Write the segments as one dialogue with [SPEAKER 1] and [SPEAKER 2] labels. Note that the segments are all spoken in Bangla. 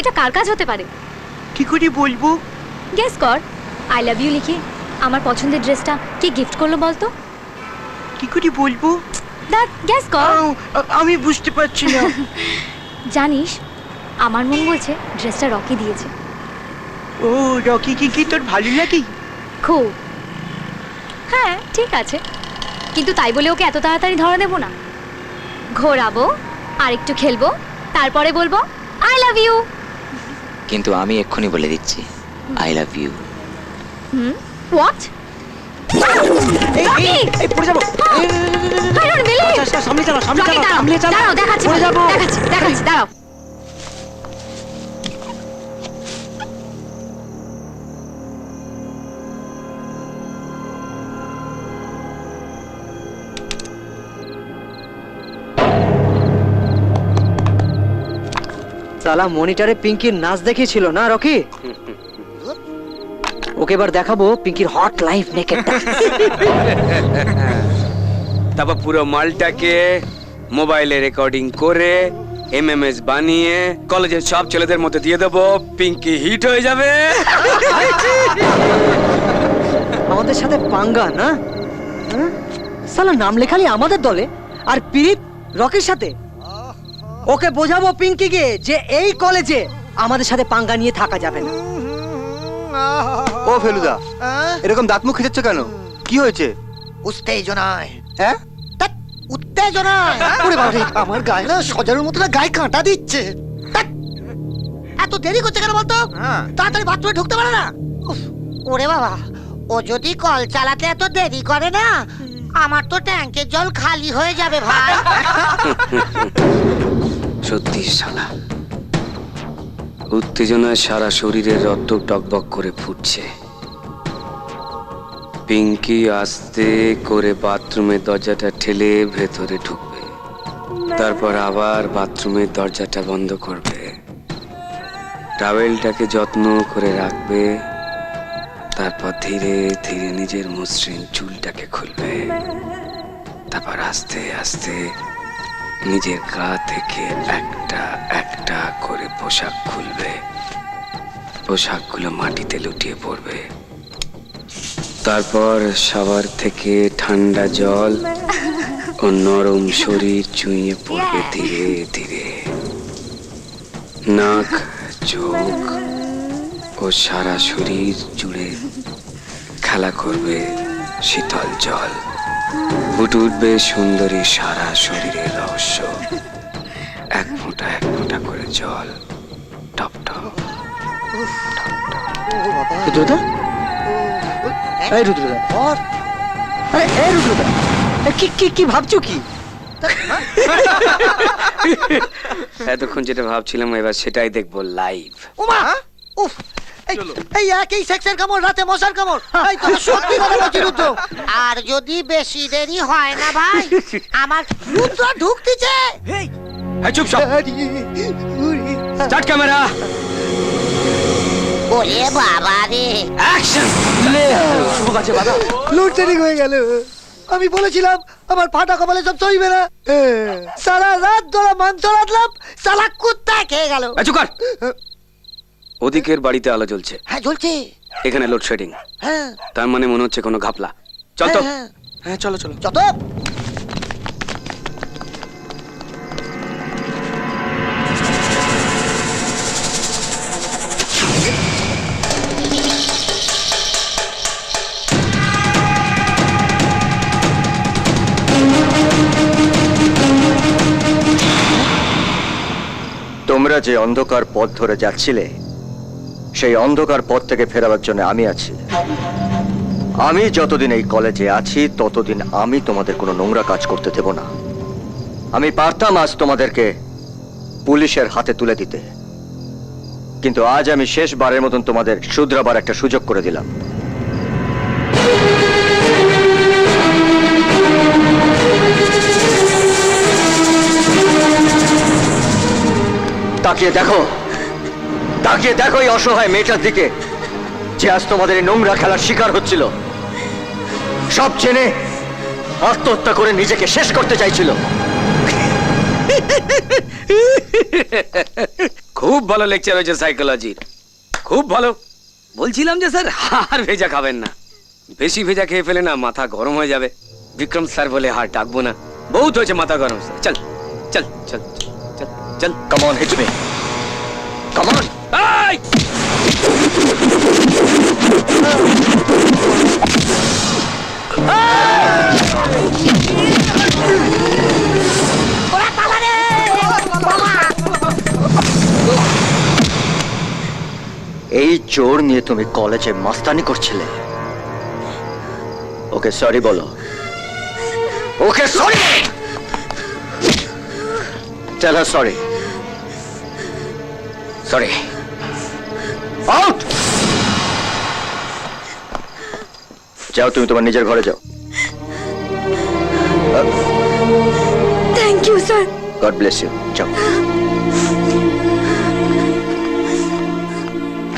[SPEAKER 1] এটা কার কাজ হতে পারে?
[SPEAKER 2] কি করে বলবো?
[SPEAKER 1] গেস কর। আই লাভ ইউ লিখে আমার পছন্দের ড্রেসটা কে গিফট করলো বলতো?
[SPEAKER 2] কি করে বলবো?
[SPEAKER 1] দেখ, গেস কর।
[SPEAKER 2] আমি বুঝতে পারছি না।
[SPEAKER 1] জানিস, আমার মন বলছে ড্রেসটা রকি দিয়েছে।
[SPEAKER 2] ও, রকি কি তোর ভালো লাগে?
[SPEAKER 1] খুব। হ্যাঁ, ঠিক আছে, কিন্তু তাই বলে ওকে এত তাড়াতাড়ি ধরা দেবো না। ঘোরাবো, আর একটু খেলবো, তারপরে বলবো আই লাভ ইউ।
[SPEAKER 3] কিন্তু আমি এক্ষুনি বলে দিচ্ছি আই লাভ ইউ।
[SPEAKER 1] হোয়াট?
[SPEAKER 2] এই পড়ে যাবো। সামনে চালাও, সামনে চালাও, সামনে চালাও।
[SPEAKER 1] দাঁড়াও, দেখাচ্ছি,
[SPEAKER 2] পড়ে যাবো।
[SPEAKER 1] দেখাচ্ছি, দাঁড়াও।
[SPEAKER 4] সালা মনিটরে পিঙ্কির নাচ দেখিয়েছিল না রকি? ওকে এবার দেখাবো পিঙ্কির হট লাইফ নেকেডটা।
[SPEAKER 5] তারপর পুরো মালটাকে মোবাইলে রেকর্ডিং করে এমএমএস বানিয়ে কলেজের সব ছেলেদের মধ্যে দিয়ে দেবো, পিঙ্কি হিট হয়ে যাবে।
[SPEAKER 4] আমাদের সাথে পাঙ্গা না? হ্যাঁ? সালা নাম লেখালি আমাদের দলে, আর পিরিত রকির সাথে। ওকে বোঝাবো পিঙ্কিকে যে এই কলেজে আমাদের সাথে পাঙ্গা নিয়ে থাকা যাবে না।
[SPEAKER 6] ও ফেলুদা, এরকম দাঁত মুখ খিচাচ্ছ কেন? কি হয়েছে?
[SPEAKER 7] উত্তেজনায়।
[SPEAKER 6] হ্যাঁ,
[SPEAKER 7] উত্তেজনায়। ওরে বাবা রে, আমার গায়ে না সজারুর মতো না গায়ে কাঁটা দিচ্ছে। ধ্যাৎ, এত দেরি করছে কেন বলতো? তাড়াতাড়ি বাথরুমে ঢুকতে পারে না? উফ, ওরে বাবা, ও যদি কল চালাতে এত দেরি করে না, আমার তো ট্যাঙ্কের জল খালি হয়ে যাবে ভাই।
[SPEAKER 5] সত্যি শালা, উত্তেজনায় সারা শরীরের রক্ত টকবক করে ফুটছে। পিঙ্কি আস্তে করে বাথরুমের দরজাটা ঠেলে ভেতরে ঢুকবে, তারপর আবার বাথরুমের দরজাটা বন্ধ করবে, টাওয়েলটাকে যত্ন করে রাখবে, তারপর ধীরে ধীরে নিজের মসৃণ চুলটাকে খুলবে, তারপর আস্তে আস্তে নিজের গা থেকে একটা একটা করে পোশাক খুলবে, পোশাকগুলো মাটিতে লুটিয়ে পড়বে, তারপর শাওয়ার থেকে ঠান্ডা জল ও নরম শরীর চুইয়ে পড়বে ধীরে ধীরে। নাক, চোখ ও সারা শরীর জুড়ে খেলা করবে শীতল জল। ফুটে উঠবে সুন্দরী সারা শরীরের রহস্য, এক ফোঁটা করে জল, টপ টপ।
[SPEAKER 4] রুদ্রদা, এই রুদ্রদা, আরে এই রুদ্রদা, কি কি কি ভাবছো কি?
[SPEAKER 5] এতক্ষণ যেটা ভাবছিলাম এবার সেটাই দেখবো লাইভ।
[SPEAKER 7] ওমা, উফ, এই একই সেক্সের কামড়, রাতে মশার কামড়। এই তো সত্যি কথা বলছি রুদ্র, আর যদি বেশি দেরি হয় না ভাই, আমার রুদ্র ঢুকতেছে।
[SPEAKER 5] এই চুপ সব, স্টার্ট ক্যামেরা,
[SPEAKER 7] ওরে বাবা রে,
[SPEAKER 5] অ্যাকশন।
[SPEAKER 4] শুভ কাছে বাধা।
[SPEAKER 7] লোডশেডিং হয়ে গেল। আমি বলেছিলাম আমার ফাটা কপালে সব সইবে না। সারা রাত ধরে মাংস রাঁধলাম, সালা কুত্তা খেয়ে গেল।
[SPEAKER 5] চুপ কর। ওদিকের বাড়িতে আলো জ্বলছে,
[SPEAKER 7] হ্যাঁ জ্বলছে।
[SPEAKER 5] এখানে লোডশেডিং,
[SPEAKER 7] হ্যাঁ
[SPEAKER 5] তার মানে মনে হচ্ছে কোনো ঘাপলা। চল তো।
[SPEAKER 7] হ্যাঁ,
[SPEAKER 5] হ্যাঁ চলো চলো।
[SPEAKER 7] যত
[SPEAKER 6] তোমরা যে অন্ধকার পথ ধরে যাচ্ছিলে, সেই অন্ধকার পথ থেকে ফেরাবার জন্য আমি আছি। আমি যতদিন এই কলেজে আছি ততদিন আমি তোমাদের কোনো নোংরা কাজ করতে দেব না। আমি পারতাম আজ তোমাদেরকে পুলিশের হাতে তুলে দিতে, কিন্তু আজ আমি শেষবারের মতন তোমাদের শুধরাবার একটা সুযোগ করে দিলাম। তাকিয়ে দেখো, তাকিয়ে দেখো এই অসহায় মেয়েটার দিকে, যে আজ তোমাদের এই নোংরা খেলার শিকার হচ্ছিল। সব জেনে আত্মহত্যা করে নিজেকে শেষ করতে চাইছিল।
[SPEAKER 5] খুব ভালো লেকচার হয়েছে সাইকোলজির, খুব ভালো। বলছিলাম যে স্যার আর ভেজা খাবেন না, বেশি ভেজা খেয়ে ফেলে না মাথা গরম হয়ে যাবে। বিক্রম স্যার বলে আর ডাকবো না, বহুত হয়েছে মাথা গরম। স্যার চল চল চল চল চল।
[SPEAKER 6] Come on, hit me, come on.
[SPEAKER 5] এই!
[SPEAKER 6] এই জোর নিয়ে তুমি কলেজে মাস্তানি করছিলে? ওকে সরি বলো, okay sorry, tell her sorry. Sorry, out. যাও, তুমি তোমার নিজের ঘরে যাও।
[SPEAKER 1] Thank you sir.
[SPEAKER 6] God bless you, যাও।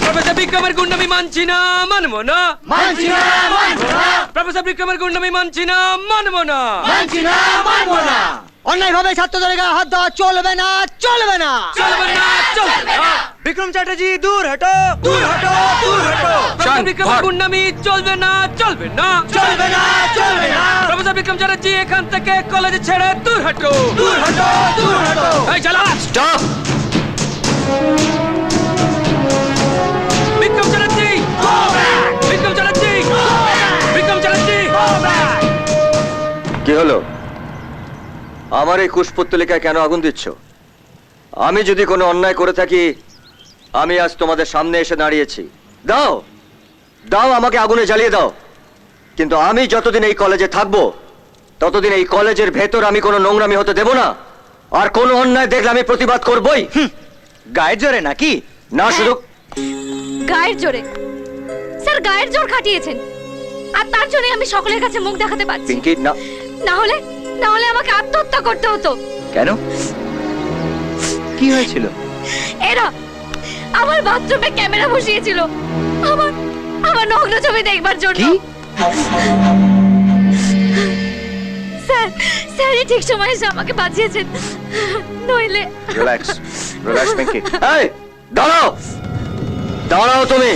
[SPEAKER 5] প্রফেসর বিক্রমের গুন্ডামি মানছি না, মানবো না। প্রফেসর বিক্রমের গুন্ডামি মানছি না, মানবো না।
[SPEAKER 4] অন্যায় ভাবে ছাত্রদের গায়ে হাত দেওয়া চলবে না, চলবে না।
[SPEAKER 5] চলবে না, চলবে না।
[SPEAKER 2] বিক্রম চ্যাটার্জি দূর হটো, দূর হটো, দূর হটো।
[SPEAKER 5] প্রফেসর বিক্রমের গুন্ডামি চলবে না, চলবে না,
[SPEAKER 2] চলবে না, চলবে না।
[SPEAKER 5] প্রফেসর বিক্রম চ্যাটার্জি এখান থেকে কলেজ ছেড়ে দূর হটো,
[SPEAKER 2] দূর হটো, দূর হটো।
[SPEAKER 5] এই চলো।
[SPEAKER 6] স্টপ।
[SPEAKER 5] বিক্রম চ্যাটার্জি, বিক্রম চ্যাটার্জি, বিক্রম চ্যাটার্জি।
[SPEAKER 6] কি হলো? আমার এই কুশপুত্তলিকায় কেন আগুন দিচ্ছ? আমি যদি কোনো অন্যায় করে থাকি, আমি আজ তোমাদের সামনে এসে দাঁড়িয়েছি। দাও, দাও, আমাকে আগুনে জ্বালিয়ে দাও। কিন্তু আমি যতদিন এই কলেজে থাকবো, ততদিন এই কলেজের ভেতর আমি কোনো নোংরামি হতে দেব না। আর কোনো অন্যায় দেখলে আমি প্রতিবাদ করবই।
[SPEAKER 2] গায়ের জোরে নাকি?
[SPEAKER 6] না, শুধু
[SPEAKER 1] গায়ের জোরে? স্যার গায়ের জোর খাটিয়েছেন, আর তার জন্য আমি সকলের কাছে মুখ দেখাতে পারছি।
[SPEAKER 6] পিঙ্কি, না।
[SPEAKER 1] না হলে আমাকে আত্মহত্যা করতে হতো।
[SPEAKER 2] কেন? কি হয়েছিল?
[SPEAKER 1] এরা আমার বাথরুমে ক্যামেরা বসিয়েছিল আমার নগ্ন ছবি দেখবার জন্য।
[SPEAKER 2] কি?
[SPEAKER 1] স্যারই ঠিক সময়ে এসে আমাকে বাঁচিয়েছেন, নইলে।
[SPEAKER 6] Relax, relax Pinky. এই, দাঁড়াও, দাঁড়াও তুমি।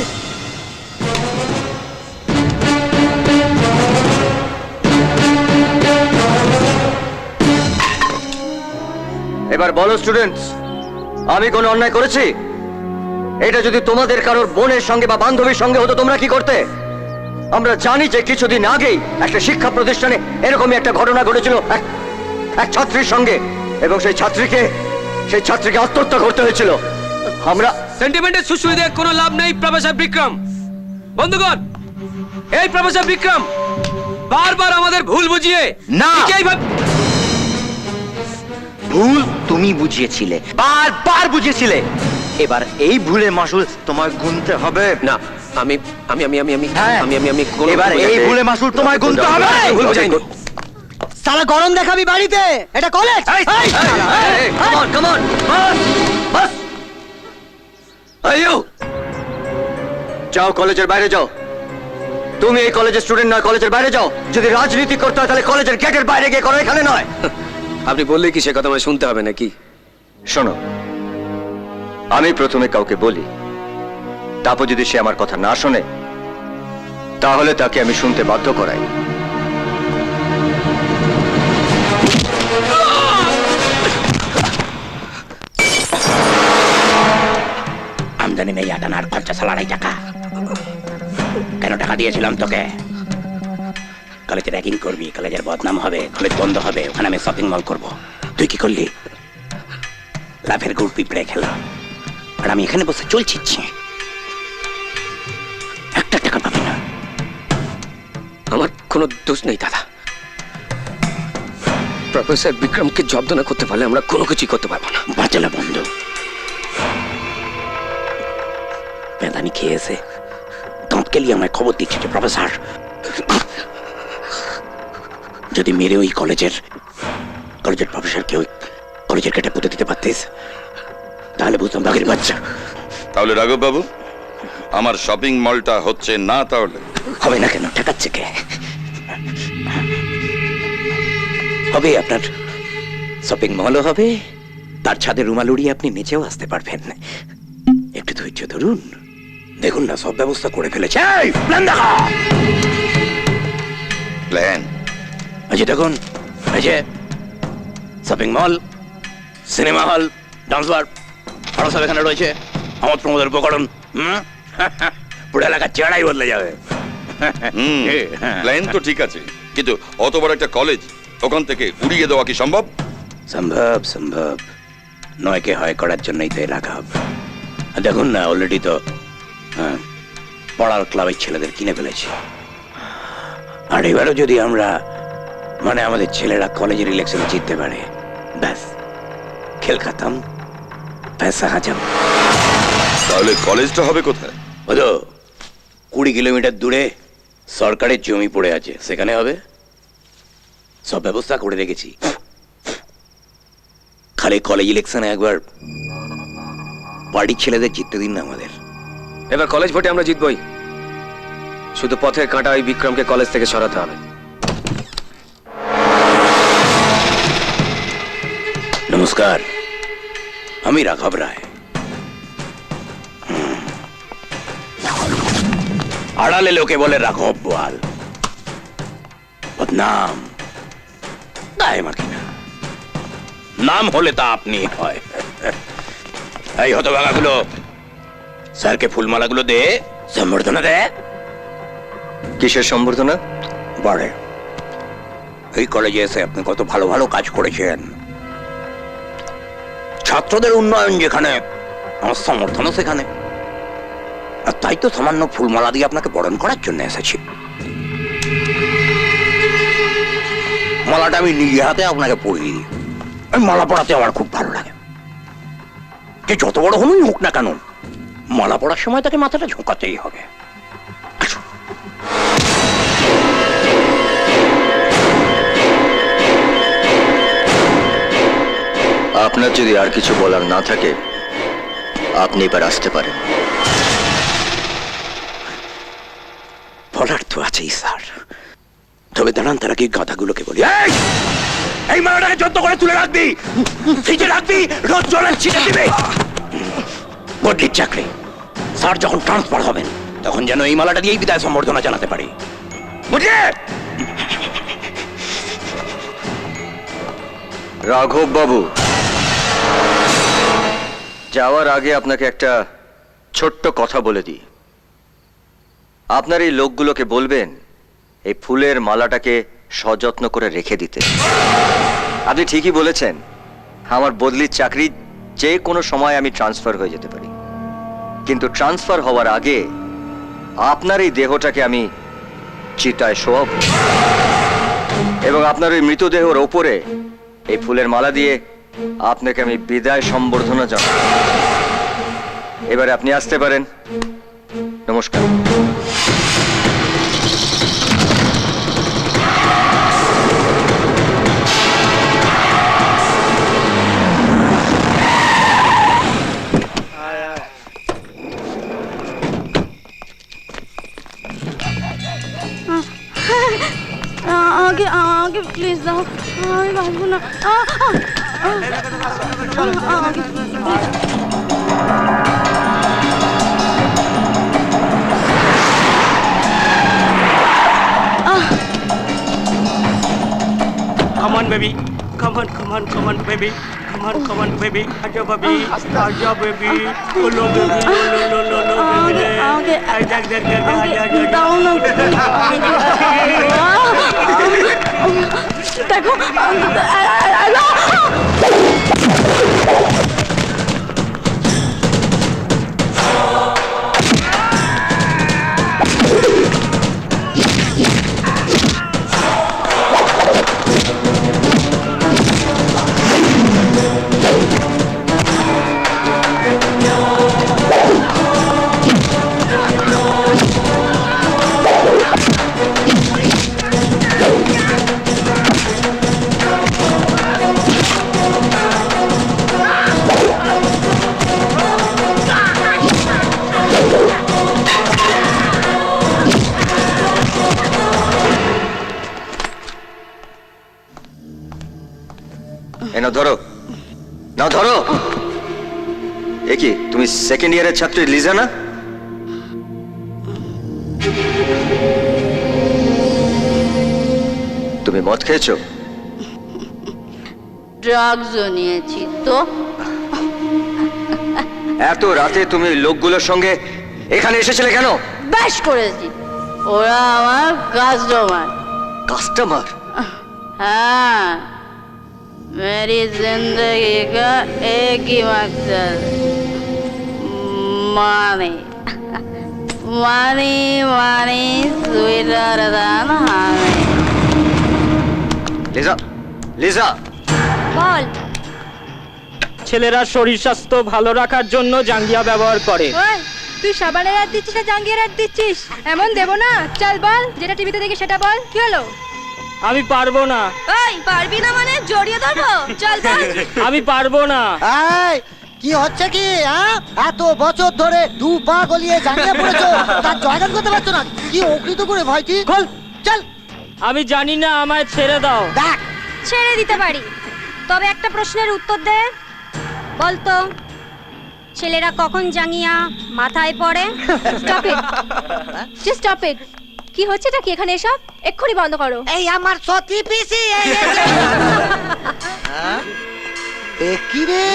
[SPEAKER 6] এবার বলো স্টুডেন্টস, আমি কোনো অন্যায় করেছি? এটা যদি তোমাদের কারোর বোনের সঙ্গে বা বান্ধবীর সঙ্গে হতো, তোমরা কি করতে? আমরা জানি যে কিছুদিন আগেই একটা শিক্ষা প্রতিষ্ঠানে এরকমই একটা ঘটনা ঘটেছিল এক ছাত্রীর সঙ্গে, এবং সেই ছাত্রীকে আত্মহত্যা করতে হয়েছিল। আমরা
[SPEAKER 5] সেন্টিমেন্টের সুসুই দিয়ে কোনো লাভ নেই প্রফেসর বিক্রম। বন্ধুগণ, এই প্রফেসর বিক্রম বারবার আমাদের ভুল বুঝিয়ে
[SPEAKER 2] না।
[SPEAKER 5] এইভাবে
[SPEAKER 2] ভুল তুমি বুঝিয়েছিলে, বারবার বুঝিয়েছিলে। এবার এই ভুলের মাসুল তোমায় গুনতে হবে।
[SPEAKER 5] না, আমি আমি আমি আমি আমি
[SPEAKER 2] হ্যাঁ।
[SPEAKER 5] আমি আমি আমি কোনো
[SPEAKER 2] এবার এই ভুলের মাসুল তোমায় গুনতে হবে।
[SPEAKER 5] ভুল বুঝাইনি।
[SPEAKER 4] সালা গরম দেখাবি বাড়িতে, এটা কলেজ।
[SPEAKER 2] এই, এই, এই,
[SPEAKER 6] come on, বাস। আইয়ো, যাও, কলেজের বাইরে যাও। তুমি এই কলেজের স্টুডেন্ট নয়, কলেজের বাইরে যাও। যদি রাজনীতি করতে হয় তাহলে কলেজের গেটের বাইরে গিয়ে করো, এখানে নয়।
[SPEAKER 5] আপনি বললে কি সে কথা আমায় শুনতে হবে নাকি?
[SPEAKER 6] শোনো, আমি প্রথমে কাউকে বলি, তারপর যদি সে আমার কথা না শোনে, তাহলে তাকে আমি শুনতে বাধ্য করাই।
[SPEAKER 8] আমদানি নেই, আটানার খরচা সালারাই টাকা। কেন টাকা দিয়েছিলাম তোকে? কলেজে র্যাগিং করবি, কলেজের বদনাম হবে, কলেজ বন্ধ হবে, ওখানে আমি শপিং মল করব। তুই কি করলি? লাফের গুড় পিঁপড়ে খেলা, আর আমি এখানে বসে চলছিচ্ছি। একটা টাকা পাবি না।
[SPEAKER 5] আমার কোনো দোষ নেই দাদা। প্রফেসর বিক্রমকে জব্দ না করতে পারলে আমরা কোনো কিছুই করতে পারবো না।
[SPEAKER 8] বাঁচালা বন্ধু, পেদানি খেয়েছে, দাঁত কেলিয়ে আমায় খবর দিচ্ছে যে প্রফেসর যদি মেরে ওই কলেজের প্রফেসরকে ওই কলেজের কেটে পুঁতে দিতে পারতিস, তাহলে বুঝতাম বাঘের বাচ্চা।
[SPEAKER 9] তাহলে রাঘব বাবু, আমার শপিং মলটা হচ্ছে না? তাহলে
[SPEAKER 8] হবে না কেন? ঠেকাচ্ছে কে? হবে, আপনার শপিং মলও হবে, তার ছাদে রুমাল উড়িয়ে আপনি নিচেও আসতে পারবেন। একটু ধৈর্য ধরুন, দেখুন না সব ব্যবস্থা করে ফেলেছে। এই, প্ল্যান দেখা।
[SPEAKER 9] প্ল্যান?
[SPEAKER 8] এই যে দেখুন, এই যে shopping mall, cinema hall, dance bar, আরো সব এখানে রয়েছে। আমোদ প্রমোদের উপকরণ। পুরো এলাকার চেহারাই বদলে যাবে।
[SPEAKER 9] প্ল্যান তো ঠিক আছে, কিন্তু অত বড় একটা কলেজ, ওখান থেকে উড়িয়ে দেওয়া কি সম্ভব?
[SPEAKER 8] সম্ভব সম্ভব, নয়কে হয় করার জন্যই তো এলাকা। দেখুন না, অলরেডি তো পড়ার ক্লাবের ছেলেদের কিনে ফেলেছি। আর এবারও যদি আমরা মানে আমাদের ছেলেরা কলেজের ইলেকশনে জিততে পারে, ব্যাস খেল খাতাম, পয়সা হাজাম।
[SPEAKER 9] তাহলে কলেজটা হবে কোথায়?
[SPEAKER 8] বুঝো, 20 কিলোমিটার দূরে সরকারের জমি পড়ে আছে, সেখানে হবে। সব ব্যবস্থা করে রেখেছি, খালি কলেজ ইলেকশনে একবার পার্টির ছেলেদের জিততে দিন না আমাদের।
[SPEAKER 5] এবার কলেজ ভোটে আমরা জিতবই, শুধু পথের কাঁটা ওই বিক্রমকে কলেজ থেকে সরাতে হবে।
[SPEAKER 8] নমস্কার, আমি রাঘব রায়। আড়ালে লোকে বলে রাঘব বোয়াল, বদনাম গায়ে মাখি না, নাম হলে তা আপনি হয়। এই হতভাগাগুলো স্যারকে ফুলমালাগুলো দে, সম্বর্ধনা দে।
[SPEAKER 6] কিসের সম্বর্ধনা?
[SPEAKER 8] বাড়ে, এই কলেজে এসে আপনি কত ভালো ভালো কাজ করেছেন, ছাত্রদের উন্নয়ন যেখানে, আমার সমর্থনও সেখানে। আর তাই তো সামান্য ফুলমালা দিয়ে আপনাকে বরণ করার জন্য এসেছি। মালাটা আমি নিজে হাতে আপনাকে পরিয়ে দিই। এই মালা পরাতে আমার খুব ভালো লাগে। যে যত বড় হনুই হোক না কেন, মালা পরার সময় তাকে মাথাটা ঝোঁকাতেই হবে। আসুন।
[SPEAKER 6] আপনার যদি আর কিছু বলার না থাকে, আপনি এবার আসতে পারেন।
[SPEAKER 8] বলার তো আছেই স্যার, তবে দাঁড়ান তার আগে গাধাগুলোকে বলি। এই, এই মালাটাকে যত্ন করে তুলে রাখবি, ফ্রিজে রাখবি, রোজ জলের ছিটে দিবি। বদলির চাকরি, স্যার যখন ট্রান্সফার হবেন তখন যেন এই মালাটা দিয়েই বিদায় সম্বর্ধনা জানাতে পারি, বুঝলে?
[SPEAKER 6] রাঘব বাবু, যাওয়ার আগে আপনাকে একটা ছোট্ট কথা বলে দিই। আপনার এই লোকগুলোকে বলবেন এই ফুলের মালাটাকে সযত্ন করে রেখে দিতে। আপনি ঠিকই বলেছেন, আমার বদলির চাকরি যে কোনো সময় আমি ট্রান্সফার হয়ে যেতে পারি, কিন্তু ট্রান্সফার হওয়ার আগে আপনার এই দেহটাকে আমি চিতায় শোয়াব এবং আপনার ওই মৃতদেহের ওপরে এই ফুলের মালা দিয়ে আপনাকে আমি বিদায় সম্বর্ধনা জানাব। এবারে আপনি আসতে পারেন। নমস্কার।
[SPEAKER 1] আগে আগে প্লিজ দাও, আমি বাঁচবো না।
[SPEAKER 10] Come on, baby. Come on, come on, come on, baby. Come on, baby. Aja, baby. Aja, baby. Lolo, baby. Lolo, baby. Aja,
[SPEAKER 1] দেখো,
[SPEAKER 6] সেকেন্ড ইয়ারের ছাত্রী লিজা না? তুমি মদ খেয়েছো?
[SPEAKER 11] ড্রাগসও নিয়েছি তো।
[SPEAKER 6] এত রাতে তুমি ওই লোকগুলোর সঙ্গে এখানে এসেছিলে কেন?
[SPEAKER 11] বেশ করেছি, ওরা আমার কাস্টমার।
[SPEAKER 6] কাস্টমার?
[SPEAKER 11] हाँ, मेरी जिंदगी का एक ही मकसद मानी मानी मानी स्वीटर दान हानी।
[SPEAKER 6] লিজা, লিজা,
[SPEAKER 1] বল।
[SPEAKER 10] ছেলেরা শরীর স্বাস্থ্য ভালো রাখার জন্য জাঙ্গিয়া ব্যবহার করে।
[SPEAKER 1] ওই, তুই সাবানের অ্যাড দিচ্ছিস না জাঙ্গিয়ার অ্যাড দিচ্ছিস? এমন দেবো না। চল বল, যেটা টিভিতে দেখি সেটা বল। কি হলো?
[SPEAKER 10] আমি পারবো না।
[SPEAKER 1] এই, পারবি না মানে জড়িয়ে ধরবো? চল বল।
[SPEAKER 10] আমি পারবো না।
[SPEAKER 7] এই, কি হচ্ছে কি? হ্যাঁ, এত বছর ধরে দু পা গলিয়ে জাঙ্গিয়া পড়েছো, তার জয়গান করতে পারছো না? কি অকৃত করে ভাই কি?
[SPEAKER 10] খোল।
[SPEAKER 7] চল
[SPEAKER 10] আমি জানি না, আমায় ছেড়ে দাও।
[SPEAKER 7] দেখ,
[SPEAKER 1] ছেড়ে দিতে পারি, তবে একটা প্রশ্নের উত্তর দে। বলতো, ছেলেরা কখন জাঙ্গিয়া মাথায় পড়ে? Stop it, just stop it. কি হচ্ছেটা কি এখানে? এসব এক্ষুনি বন্ধ করো।
[SPEAKER 7] এই আমার সতী পিসি। এ কি রে?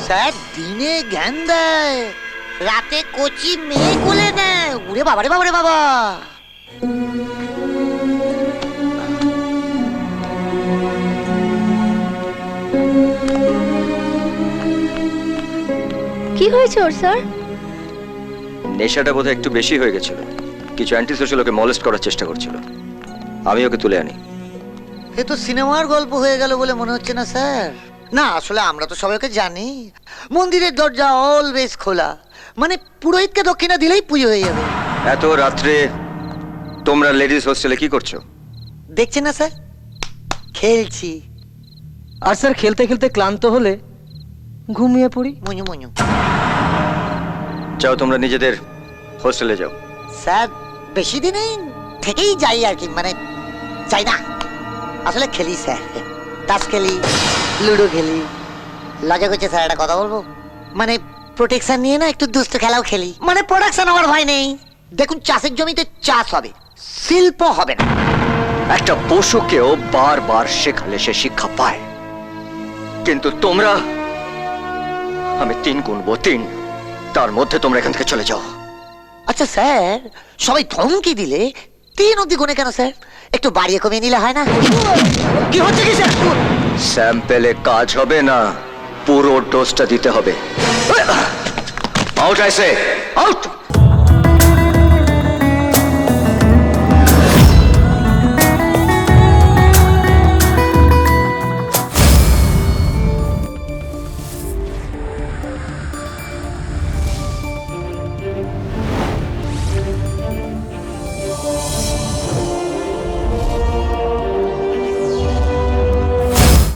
[SPEAKER 7] স্যার দিনে জ্ঞান দেয়, রাতে কচি মেয়ে কোলে নেয়। উরে বাবা রে বাবা রে বাবা।
[SPEAKER 1] কি হয়েছে ওর স্যার?
[SPEAKER 6] নেশাটা বোধহয় একটু বেশি হয়ে গেছিল। কিছু অ্যান্টি সোশ্যাল ওকে মলেস্ট করার চেষ্টা করছিল। আমি ওকে তুলে আনি।
[SPEAKER 7] এ তো সিনেমার গল্প হয়ে গেল বলে মনে হচ্ছে না স্যার? না, আসলে আমরা তো সবাইকে জানি মন্দিরের দরজা অলওয়েজ খোলা, মানে পুরোহিতকে দক্ষিণা দিলেই পুজো হয়ে যাবে।
[SPEAKER 6] এত রাত্রে তোমরা লেডিস হোস্টেলে কি করছো?
[SPEAKER 7] দেখছেন না স্যার, খেলছি।
[SPEAKER 4] আর স্যার খেলতে খেলতে ক্লান্ত হলে ঘুমিয়ে পড়ি।
[SPEAKER 7] মুñu মুñu।
[SPEAKER 6] যাও তোমরা নিজেদের হোস্টেলে যাও।
[SPEAKER 7] স্যার বেশি দিনেই থেকেই যাই আর কি, মানে যাই না, আসলে খেলি স্যার। তাস খেলি, লুডো খেলি। লজা করছে স্যার, একটা কথা বলবো? মানে প্রোটেকশন নিয়ে না একটু দুষ্ট খেলাও খেলি, মানে প্রোডাকশন আমার ভয় নেই। দেখুন, চাষের জমিতে চাষ হবে, শিল্প হবে না।
[SPEAKER 6] একটা পশুকেও বারবার শেখালে সে শিক্ষা পায়, কিন্তু তোমরা, আমি 3 গুনবো 3, তার মধ্যে তোমরা এখান থেকে চলে যাও।
[SPEAKER 7] আচ্ছা স্যার, সবাই ধমকি দিলে 3 অব্দি গুনে কেন স্যার? একটু বাড়িয়ে কমিয়ে নিলে হয় না? কি হচ্ছে কি স্যার?
[SPEAKER 6] স্যাম্পেলে কাজ হবে না, পুরো ডোজটা দিতে হবে। আউট আইসে, আউট।